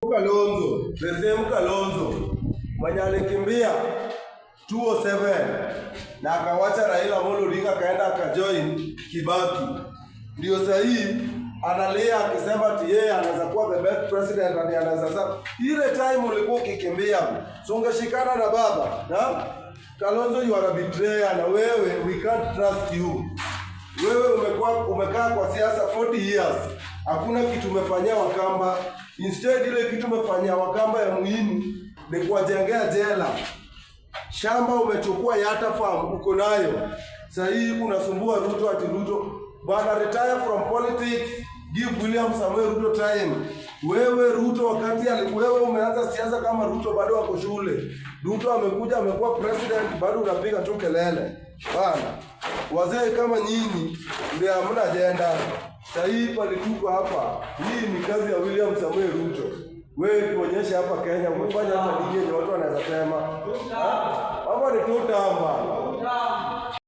Kalonzo, the same Kalonzo mwenye alikimbia 2007 na akawacha Raila Amolo Odinga kaenda akajoin Kibaki, ndio sahihi analia akisema ati yeye anaweza kuwa the best president na anaweza sasa. Ile time ulikuwa ukikimbia, so ungeshikana na baba na Kalonzo, you are a betrayer na wewe, we can't trust you. Wewe umekaa kwa siasa 40 years, hakuna kitu umefanyia Wakamba. Instead ile kitu umefanyia Wakamba ya muhimu ni kuwajengea jela. Shamba umechukua Yatta farm uko nayo. Sasa hii unasumbua Ruto ati Ruto bana retire from politics, give William Samoei Ruto time. Wewe Ruto wakati wewe umeanza siasa kama Ruto bado wako shule. Ruto amekuja amekuwa president bado unapiga tu kelele. Bana wazee kama nyinyi ndio hamna agenda. Sasa hii palituko hapa. Hii ni kazi ya William Samoei Ruto. Wewe tuonyeshe hapa Kenya umefanya hata nini yenye watu wanaweza sema. Hapa ni tutamba.